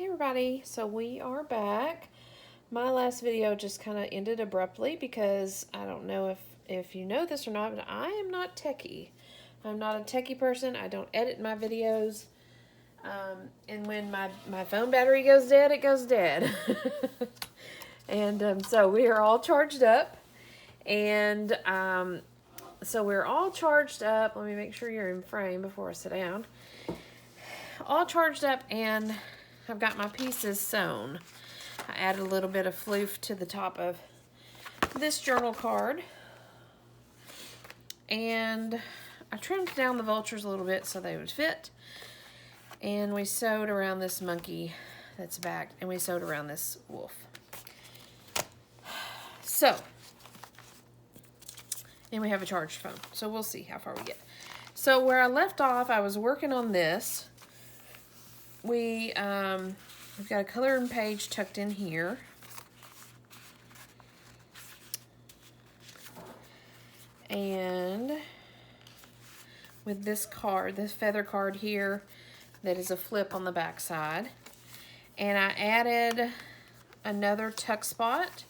Hey everybody, so we are back. My last video just kind of ended abruptly because I don't know if you know this or not, but I am not techie. I'm not a techie person. I don't edit my videos. And when my phone battery goes dead, it goes dead. And so we are all charged up. And so we're all charged up. Let me make sure you're in frame before I sit down. All charged up, and I've got my pieces sewn. I added a little bit of floof to the top of this journal card. And I trimmed down the vultures a little bit so they would fit. And we sewed around this monkey that's back, and we sewed around this wolf. So, and we have a charged phone, so we'll see how far we get. So where I left off, I was working on this. We've got a coloring page tucked in here. And with this card, this feather card here, that is a flip on the back side. And I added another tuck spot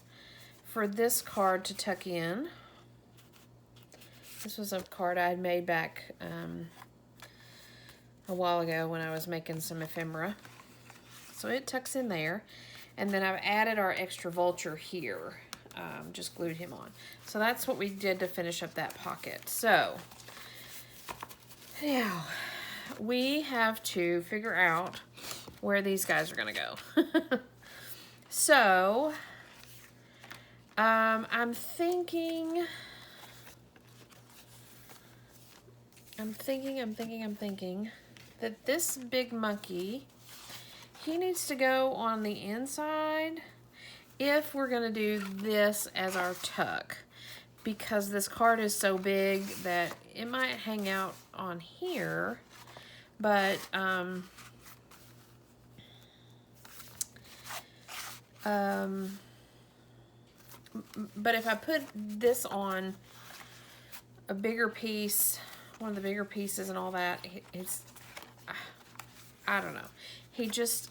for this card to tuck in. This was a card I had made back a while ago when I was making some ephemera. So it tucks in there. And then I've added our extra vulture here. Just glued him on. So that's what we did to finish up that pocket. So now we have to figure out where these guys are gonna go. So I'm thinking that this big monkey, he needs to go on the inside if we're gonna do this as our tuck, because this card is so big that it might hang out on here, but but if I put this on a bigger piece, one of the bigger pieces and all that, it's, I don't know. He just,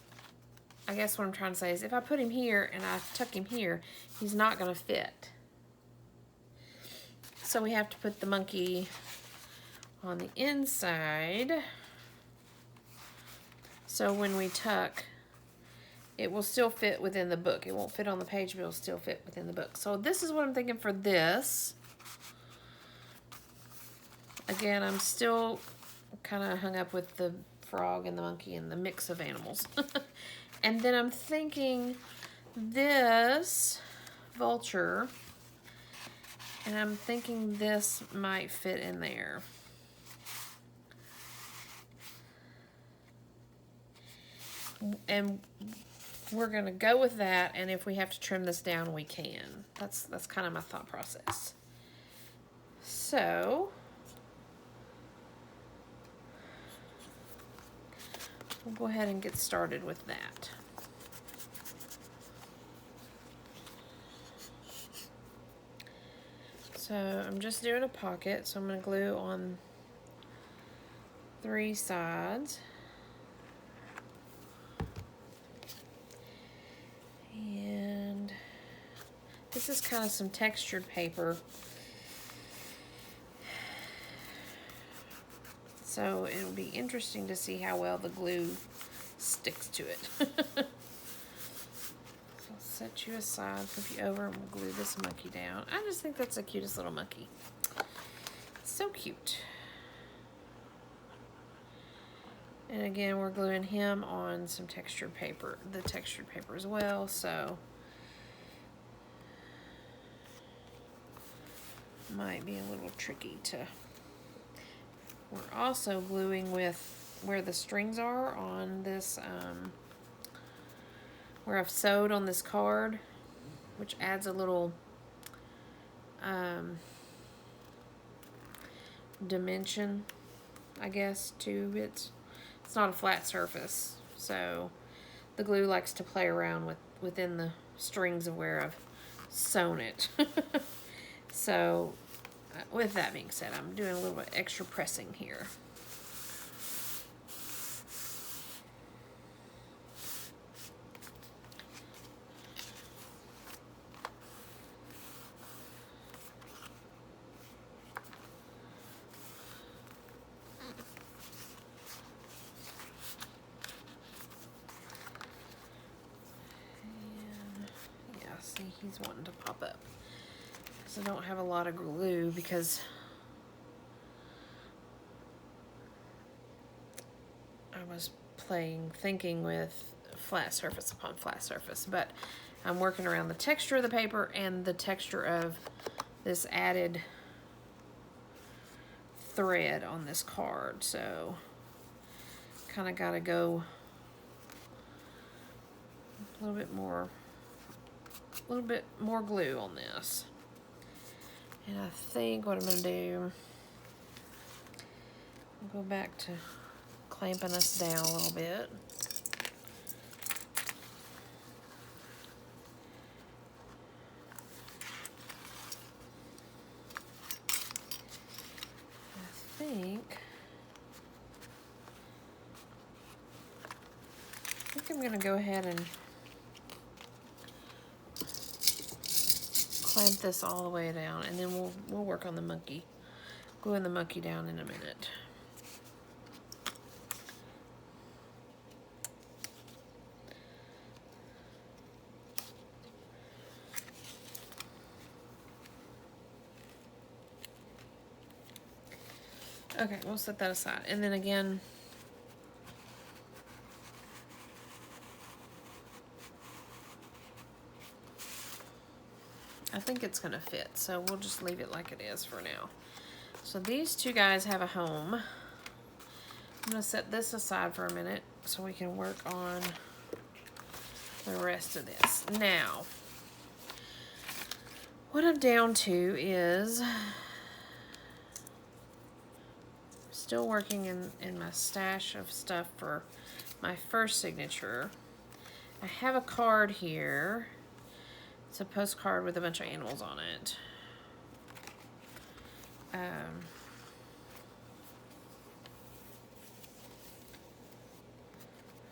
I guess what I'm trying to say is if I put him here and I tuck him here, he's not going to fit. So we have to put the monkey on the inside. So when we tuck, it will still fit within the book. It won't fit on the page, but it'll still fit within the book. So this is what I'm thinking for this. Again, I'm still kind of hung up with the frog and the monkey and the mix of animals. And then I'm thinking this vulture, and I'm thinking this might fit in there. And we're gonna go with that, and if we have to trim this down, we can. That's kind of my thought process. So we'll go ahead and get started with that. So I'm just doing a pocket, so I'm going to glue on 3 sides. And this is kind of some textured paper. So it'll be interesting to see how well the glue sticks to it. So I'll set you aside, flip you over, and we'll glue this monkey down. I just think that's the cutest little monkey. So cute. And again, we're gluing him on some textured paper, the textured paper as well, so might be a little tricky to. We're also gluing with where the strings are on this, where I've sewed on this card, which adds a little dimension, I guess, to it. It's not a flat surface, so the glue likes to play around within the strings of where I've sewn it. So with that being said, I'm doing a little bit extra pressing here. he's wanting to pop up. So I don't have a lot of glue because I was thinking with flat surface upon flat surface, but I'm working around the texture of the paper and the texture of this added thread on this card, so kind of got to go a little bit more glue on this. And I think what I'm going to do, I'll go back to clamping us down a little bit. I think I'm going to go ahead and clamp this all the way down, and then we'll work on the monkey, gluing the monkey down in a minute. Okay, we'll set that aside, and then again, I think it's going to fit, so we'll just leave it like it is for now. So these two guys have a home. I'm going to set this aside for a minute so we can work on the rest of this. Now, what I'm down to is still working in my stash of stuff for my first signature. I have a card here. It's a postcard with a bunch of animals on it.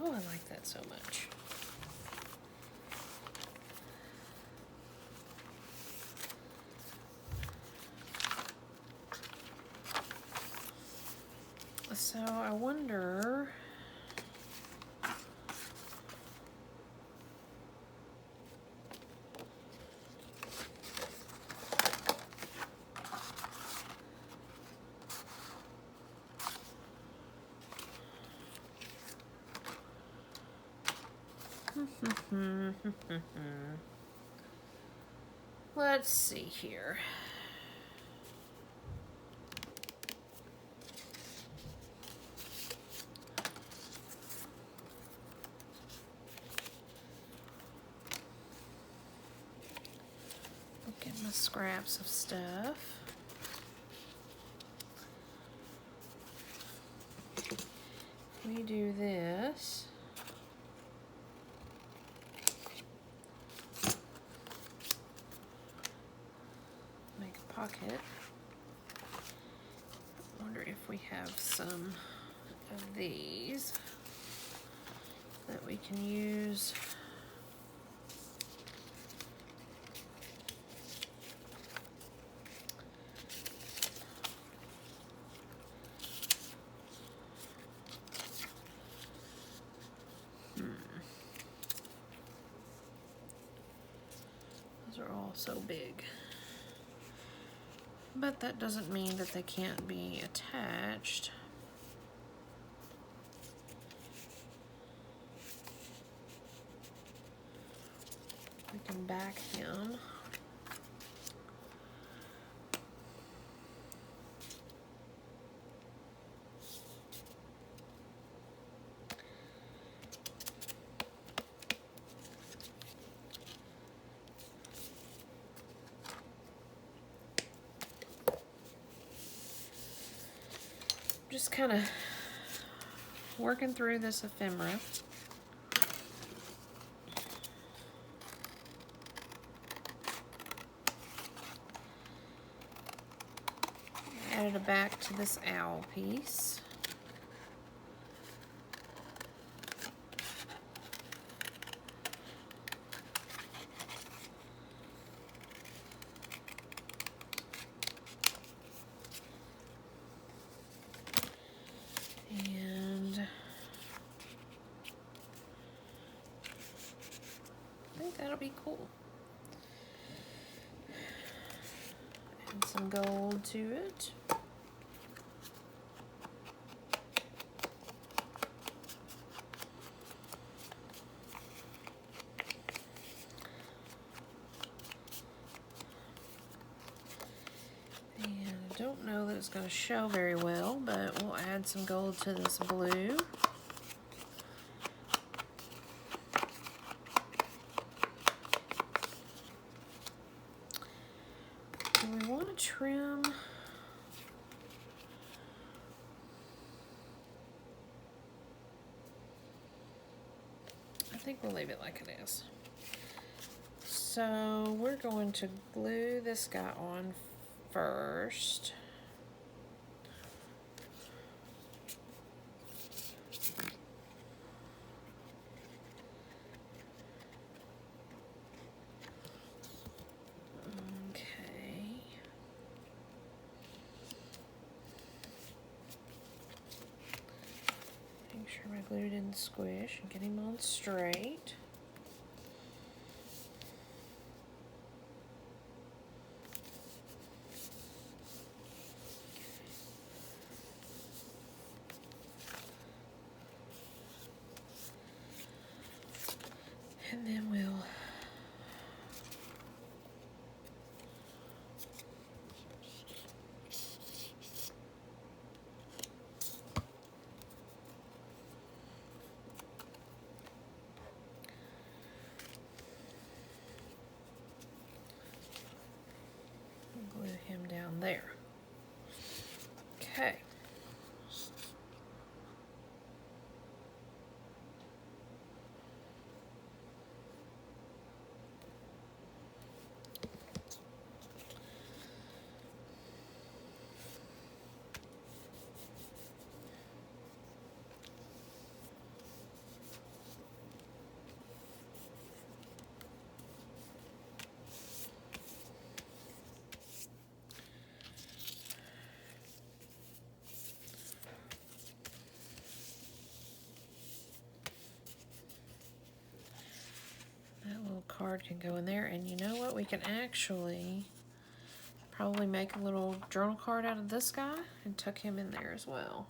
Oh, I like that so much. So I wonder, let's see here. Look at my scraps of stuff. We do this. Make a pocket. I wonder if we have some of these that we can use. Those are all so big. But that doesn't mean that they can't be attached. We can back him. Just kind of working through this ephemera. Added a back to this owl piece. And I think that'll be cool. some gold to it. Don't know that it's going to show very well, but we'll add some gold to this blue. And we want to trim. I think we'll leave it like it is. So we're going to glue this guy on first. Okay. Make sure my glue didn't squish and get him on straight. And then we'll glue him down there. Okay. That little card can go in there, and you know what? We can actually probably make a little journal card out of this guy and tuck him in there as well.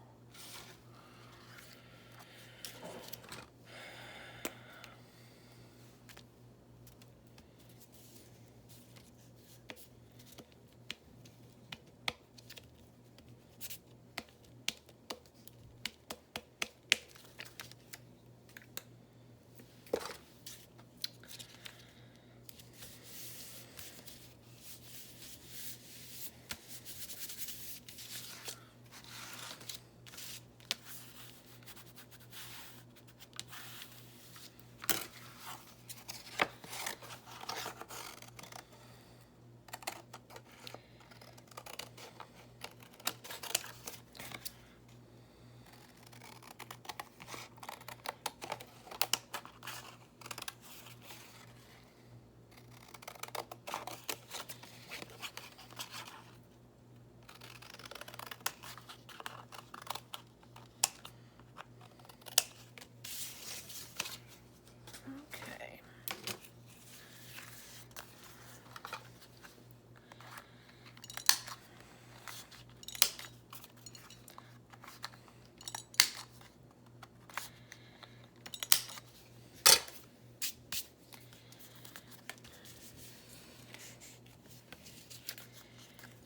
Okay.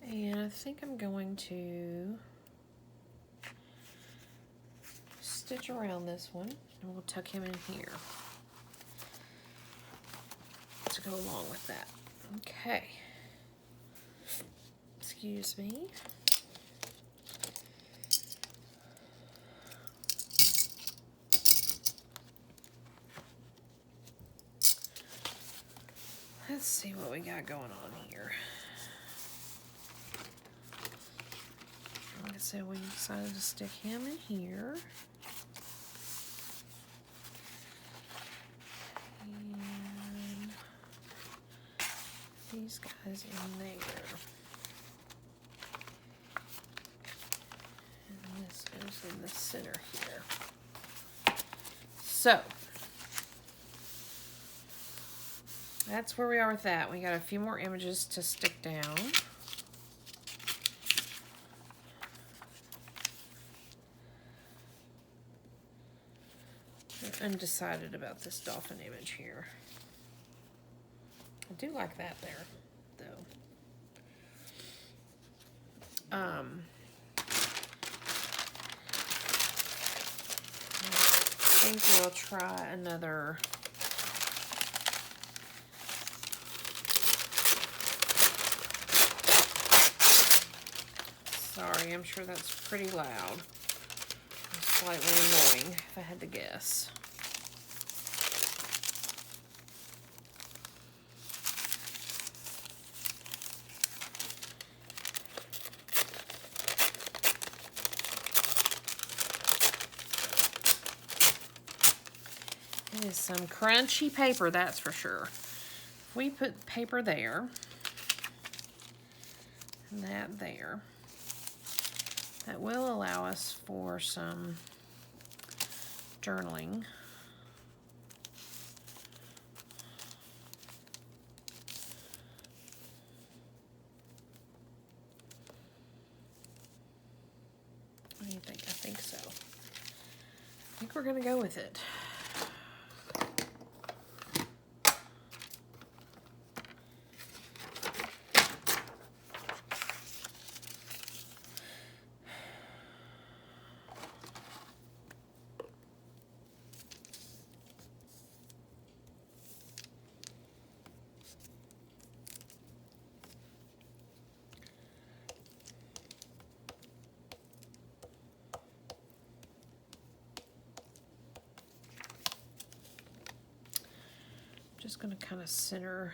And I think I'm going to stitch around this one, and we'll tuck him in here to go along with that. Okay. Excuse me. Let's see what we got going on here. Like I said, we decided to stick him in here. And these guys in there. And this goes in the center here. So, that's where we are with that. We got a few more images to stick down. undecided about this dolphin image here. I do like that there, though. I think we'll try another. Sorry, I'm sure that's pretty loud. Slightly annoying, if I had to guess. It is some crunchy paper, that's for sure. If we put paper there, and that there, that will allow us for some journaling. What do you think? I think so. I think we're gonna go with it. Just going to kind of center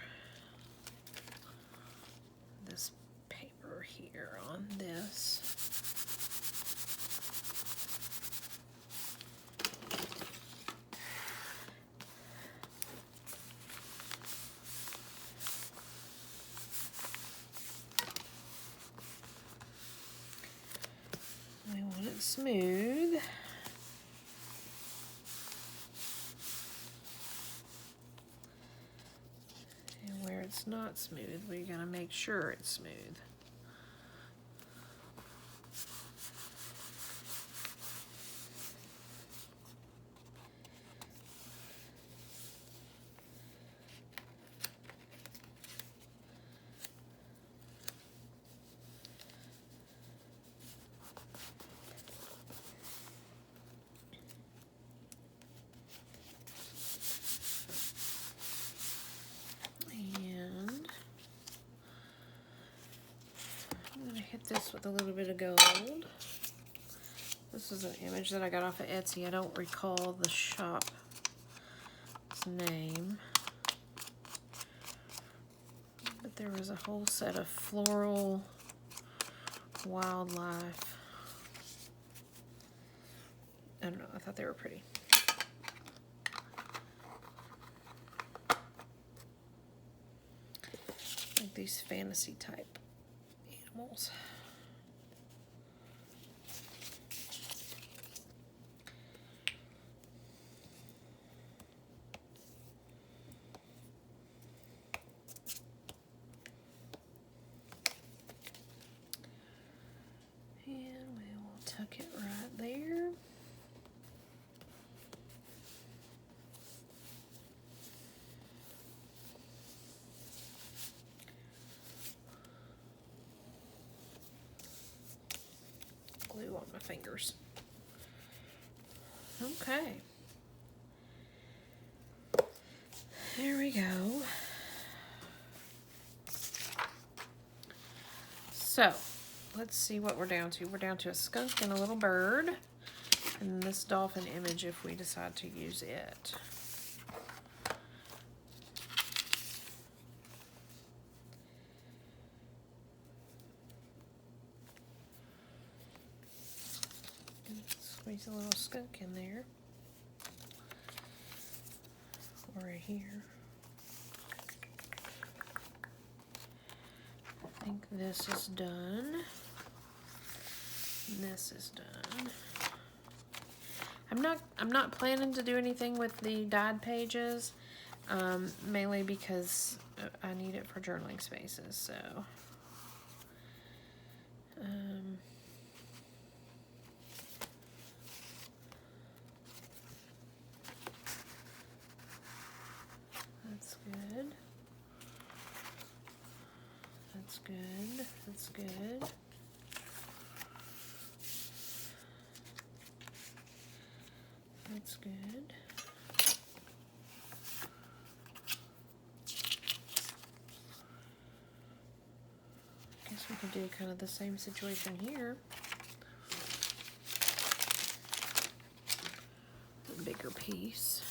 this paper here on this. We want it smooth. It's not smooth, we gotta make sure it's smooth. Hit this with a little bit of gold. This is an image that I got off of Etsy. I don't recall the shop's name, but there was a whole set of floral wildlife. I don't know, I thought they were pretty. Like these fantasy type animals. And we will tuck it right there. Glue on my fingers. Okay. There we go. So, let's see what we're down to. We're down to a skunk and a little bird, and this dolphin image if we decide to use it. Squeeze a little skunk in there, or right here. I think this is done. This is done. I'm not planning to do anything with the dyed pages, mainly because I need it for journaling spaces. So. good. That's good. That's good. Guess we could do kind of the same situation here. A bigger piece.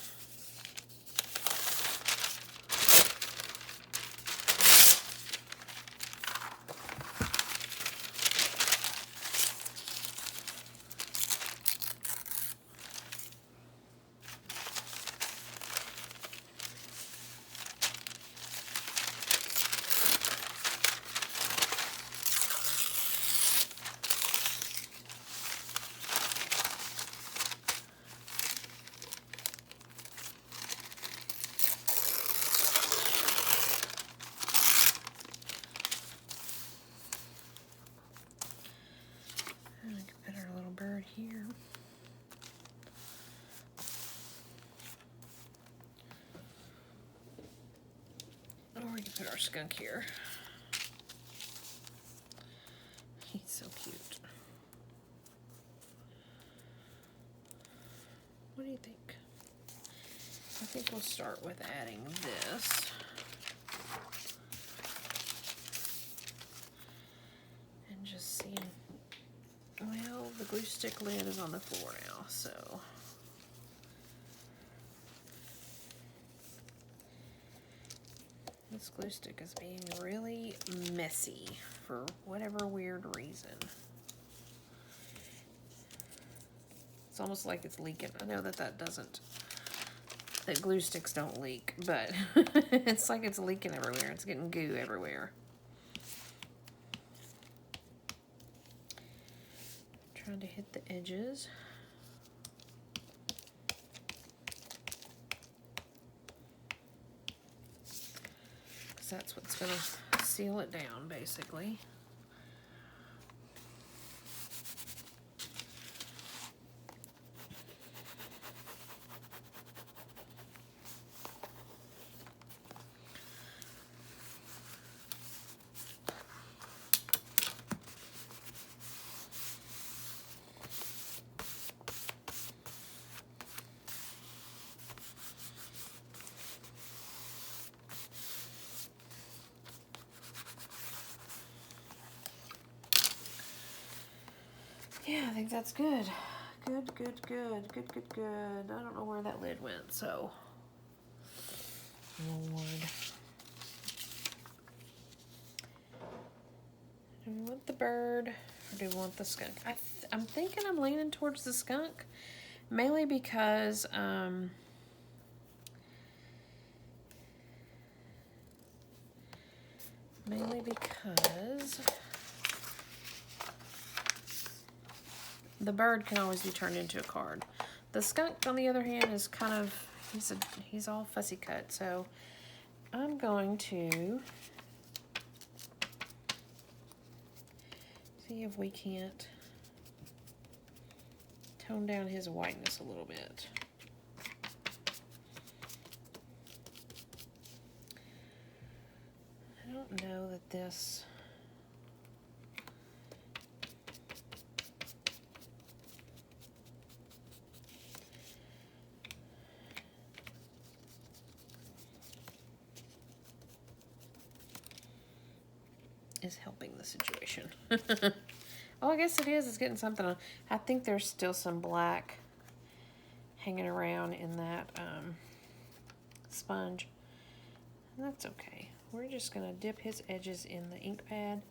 Bird here. Or we can put our skunk here. He's so cute. What do you think? I think we'll start with adding this. And just see. Well, the glue stick lid is on the floor now, so this glue stick is being really messy for whatever weird reason. It's almost like it's leaking. I know that glue sticks don't leak, but it's like it's leaking everywhere. It's getting goo everywhere. Trying to hit the edges. Because that's what's going to seal it down, basically. Yeah, I think that's good. Good, good, good, good, good, good. I don't know where that lid went, so. Lord. Do we want the bird or do we want the skunk? I'm thinking I'm leaning towards the skunk, mainly because the bird can always be turned into a card. The skunk, on the other hand, is kind of, he's all fussy cut, so I'm going to see if we can't tone down his whiteness a little bit. I don't know that this is helping the situation. Oh, I guess it is. It's getting something on. I think there's still some black hanging around in that sponge. And that's okay. We're just going to dip his edges in the ink pad.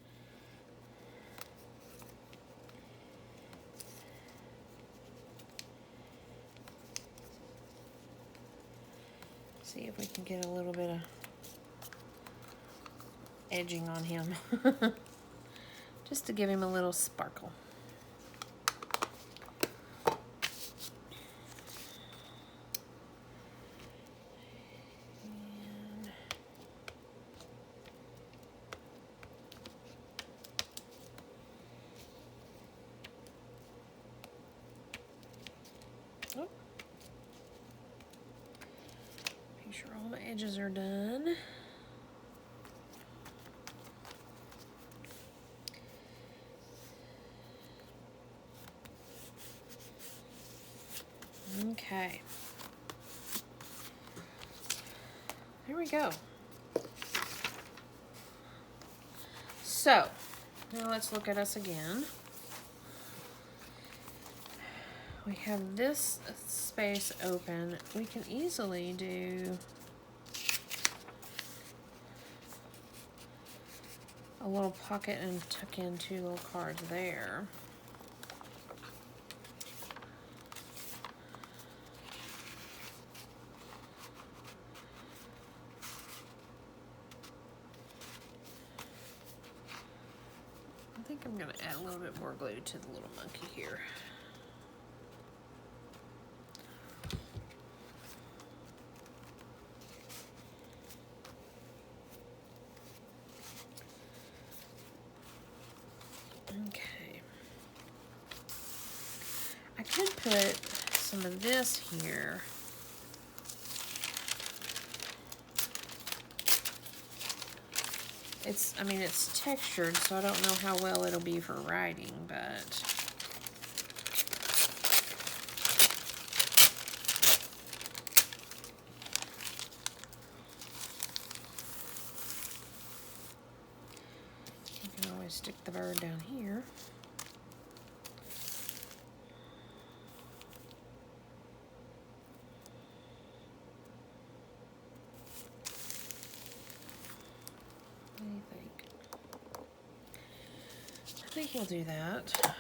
See if we can get a little bit of edging on him. Just to give him a little sparkle. And oh. Make sure all my edges are done. Okay. There we go. So, now let's look at us again. We have this space open. We can easily do a little pocket and tuck in 2 little cards there. I think I'm going to add a little bit more glue to the little monkey here. Okay. I could put some of this here. It's textured, so I don't know how well it'll be for writing, but you can always stick the bird down here. What do you think? I think we'll do that.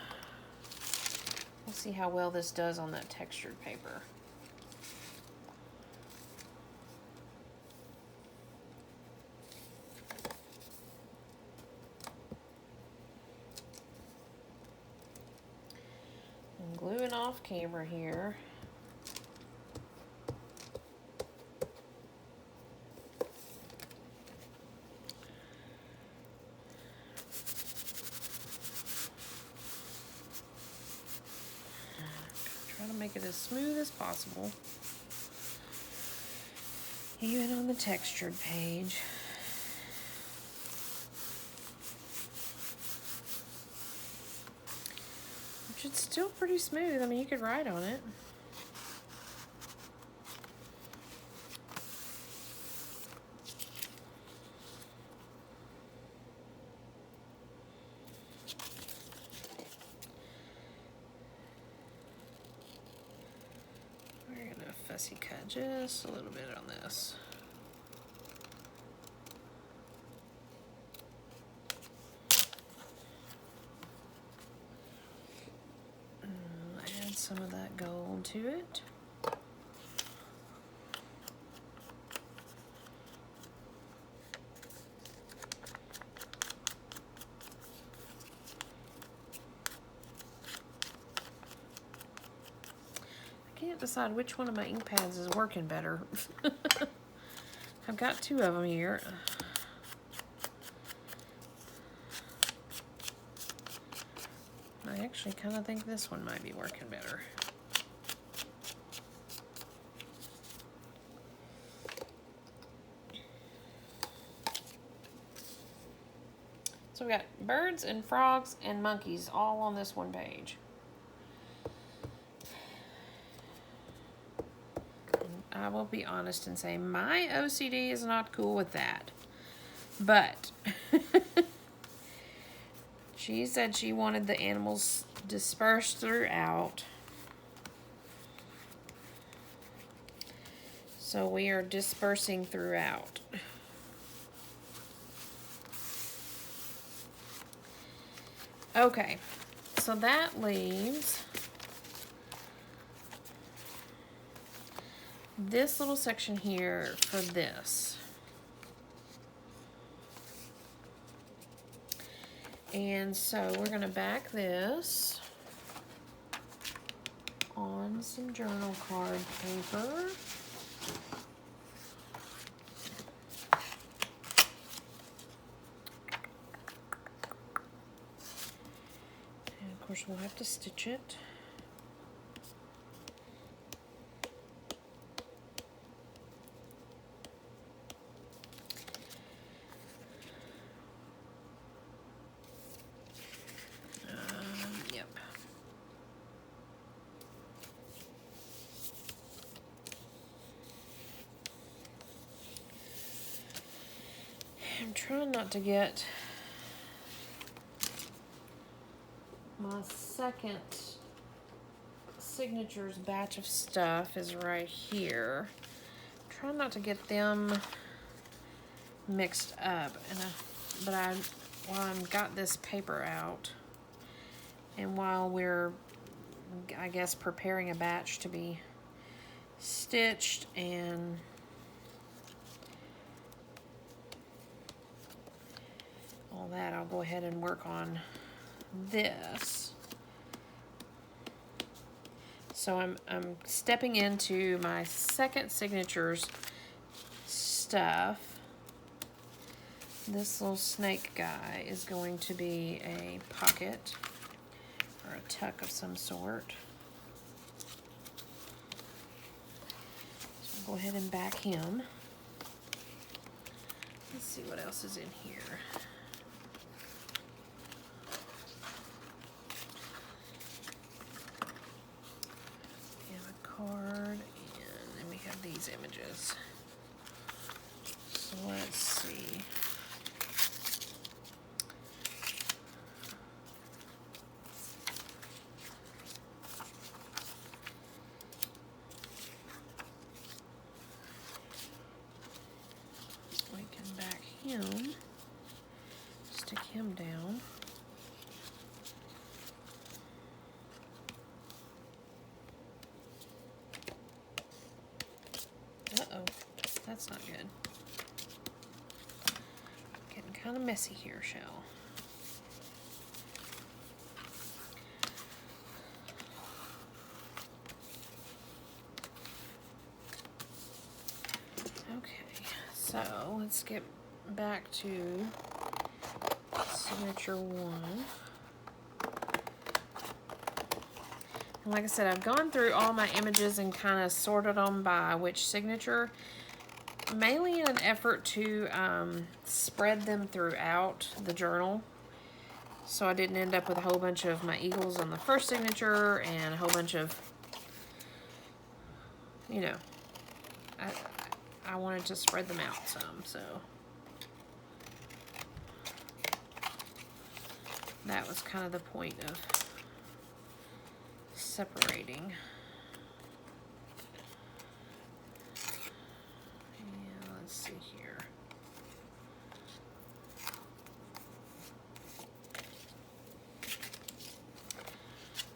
We'll see how well this does on that textured paper. I'm gluing off camera here. Try to make it as smooth as possible, even on the textured page. Which is still pretty smooth. I mean, you could write on it. Fussy cut just a little bit on this. Add some of that gold to it. Can't decide which one of my ink pads is working better. I've got 2 of them here. I actually kind of think this one might be working better. So we got birds and frogs and monkeys all on this one page. I will be honest and say my OCD is not cool with that. But she said she wanted the animals dispersed throughout. So we are dispersing throughout. Okay, so that leaves this little section here for this. And so we're going to back this on some journal card paper. And of course we'll have to stitch it. I'm trying not to get my second signatures batch of stuff is right here. I'm trying not to get them mixed up, and while I've got this paper out, and while we're, I guess, preparing a batch to be stitched and all that, I'll go ahead and work on this. So I'm stepping into my second signatures stuff. This little snake guy is going to be a pocket or a tuck of some sort. So I'll go ahead and back him. Let's see what else is in here. We have a card, and then we have these images. So let's see. We can back him, stick him down. Uh-oh, that's not good. Getting kind of messy here, Shell. Okay, so let's get back to signature 1. And like I said, I've gone through all my images and kind of sorted them by which signature, mainly in an effort to spread them throughout the journal, so I didn't end up with a whole bunch of my eagles on the first signature and a whole bunch of, you know, I wanted to spread them out some, so that was kind of the point of separating. Yeah, let's see here.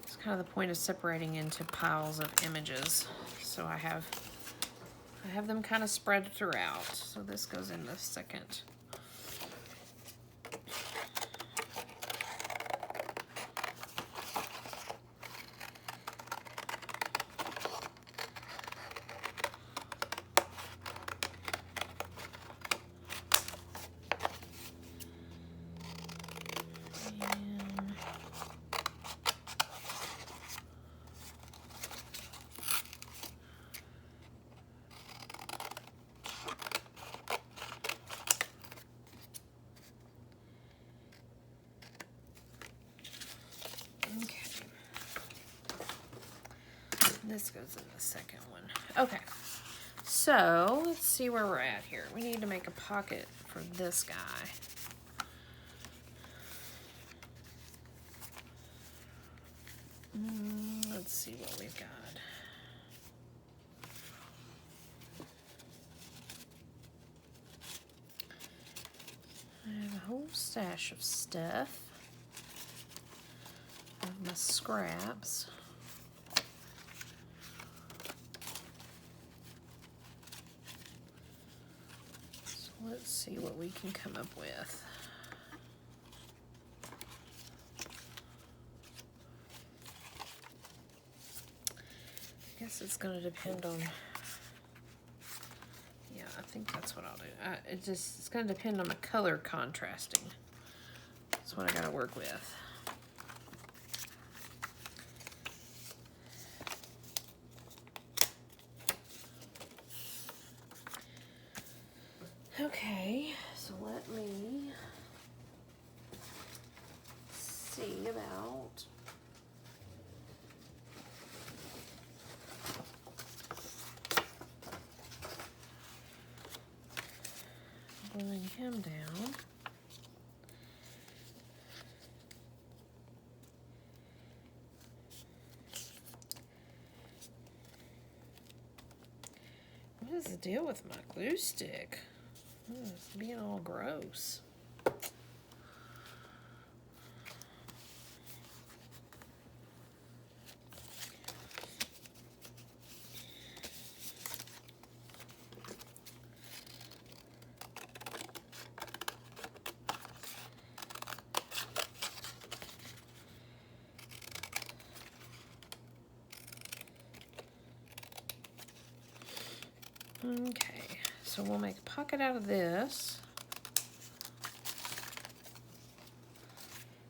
It's kind of the point of separating into piles of images, so I have them kind of spread throughout. So this goes in the second. This goes in the second one. Okay, so let's see where we're at here. We need to make a pocket for this guy. Let's see what we've got. I have a whole stash of stuff, of my scraps. Let's see what we can come up with. I guess it's going to depend on, yeah, I think that's what I'll do. It's going to depend on the color contrasting. That's what I got to work with. Okay, so let me see about gluing him down. What is the deal with my glue stick? It's being all gross. Okay, so we'll make a pocket out of this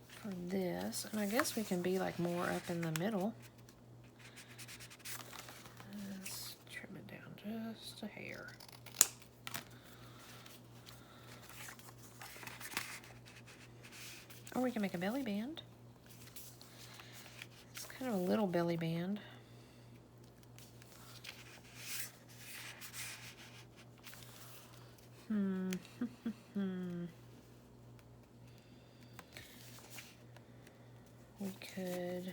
for this, and I guess we can be like more up in the middle. Let's trim it down just a hair. Or we can make a belly band. It's kind of a little belly band. We could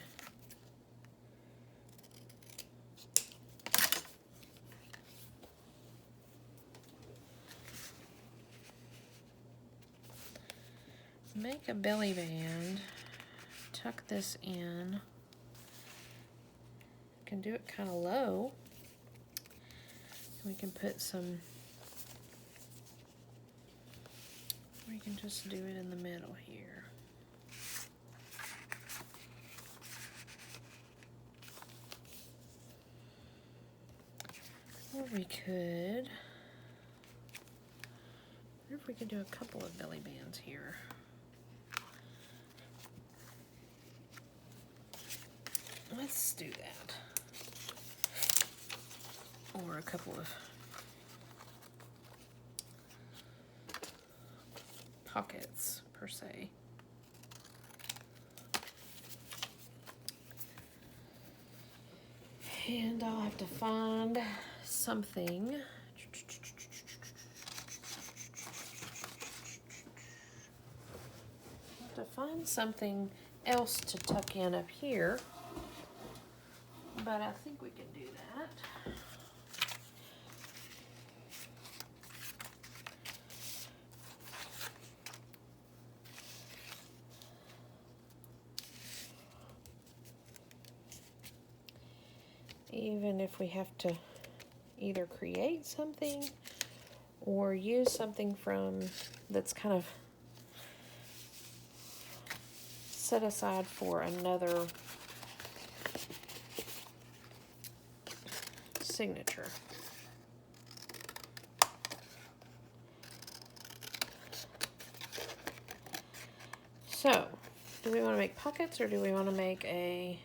make a belly band, tuck this in. Can do it kind of low. We can put some, we can just do it in the middle here. Or we could, what if we could do a couple of belly bands here? Let's do that. Or a couple of pockets, per se. And I'll have to find something. I'll have to find something else to tuck in up here. But I think we can do that. Even if we have to either create something or use something from that's kind of set aside for another signature. So, do we want to make pockets or do we want to make a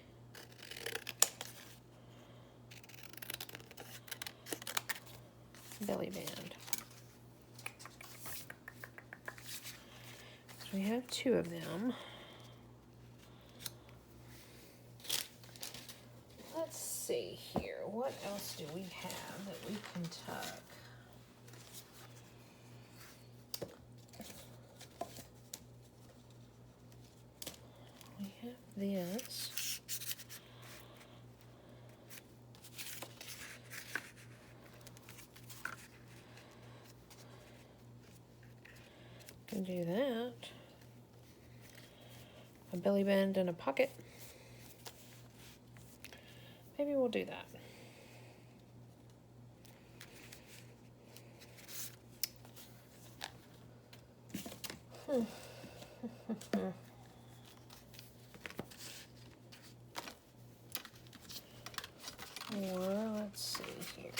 belly band? So we have two of them. Let's see here. What else do we have that we can tuck? We have this. Can do that. A belly band and a pocket. Maybe we'll do that. Or let's see here.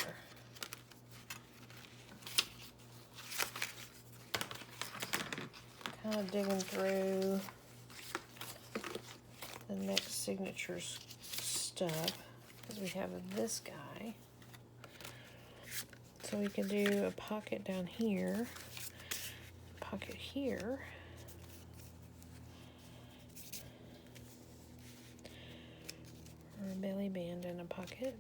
Kind of digging through the next signatures stuff because we have this guy. So we can do a pocket down here, a pocket here. Or a belly band and a pocket.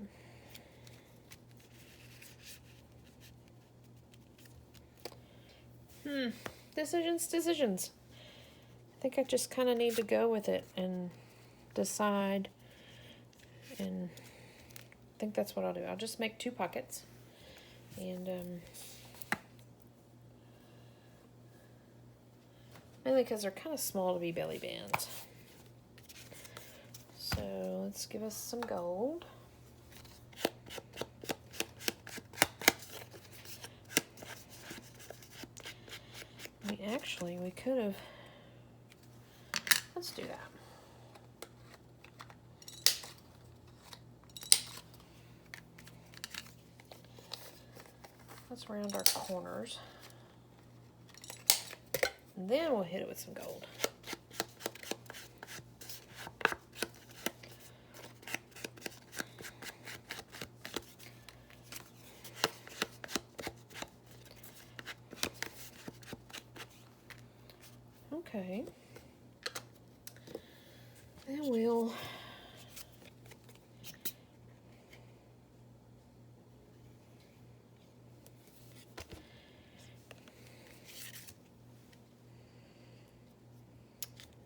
Decisions. I think I just kind of need to go with it and decide. And I think that's what I'll do. I'll just make 2 pockets. And mainly because they're kind of small to be belly bands. So let's give us some gold. We could have, let's do that. Let's round our corners. And then we'll hit it with some gold. Okay. Then we'll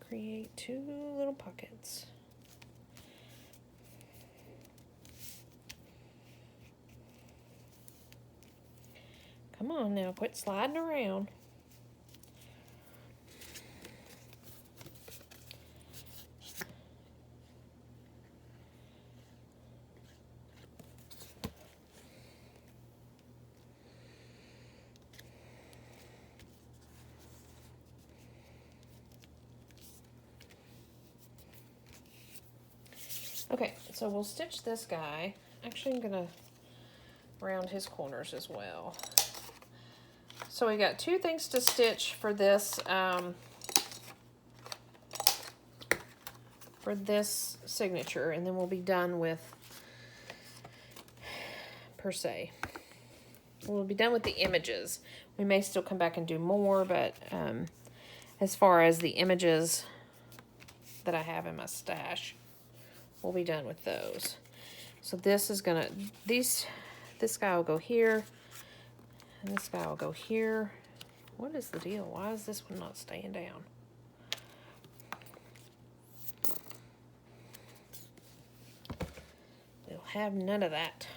create 2 little pockets. Come on now, quit sliding around. Okay, so we'll stitch this guy. Actually, I'm gonna round his corners as well. So we got 2 things to stitch for this signature, and then we'll be done with, per se. We'll be done with the images. We may still come back and do more, but as far as the images that I have in my stash, we'll be done with those. So this is gonna, this guy will go here, and this guy will go here. What is the deal? Why is this one not staying down? They'll have none of that.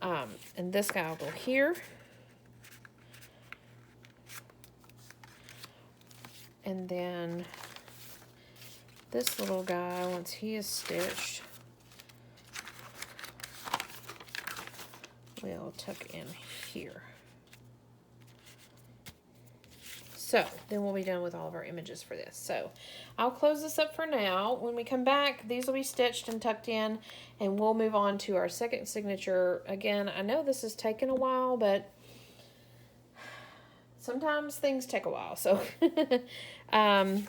And this guy will go here. And then this little guy, once he is stitched, we'll tuck in here. So then we'll be done with all of our images for this. So I'll close this up for now. When we come back, these will be stitched and tucked in, and we'll move on to our second signature. Again, I know this has taken a while, but sometimes things take a while. So,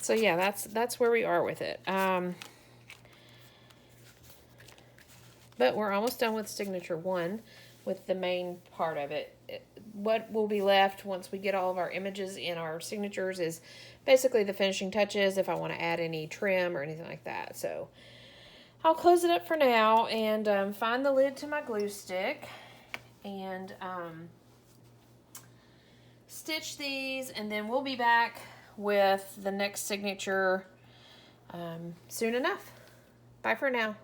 so yeah, that's where we are with it. But we're almost done with signature 1, with the main part of it. What will be left once we get all of our images in our signatures is basically the finishing touches, if I want to add any trim or anything like that. So I'll close it up for now and find the lid to my glue stick and stitch these, and then we'll be back with the next signature soon enough. Bye for now.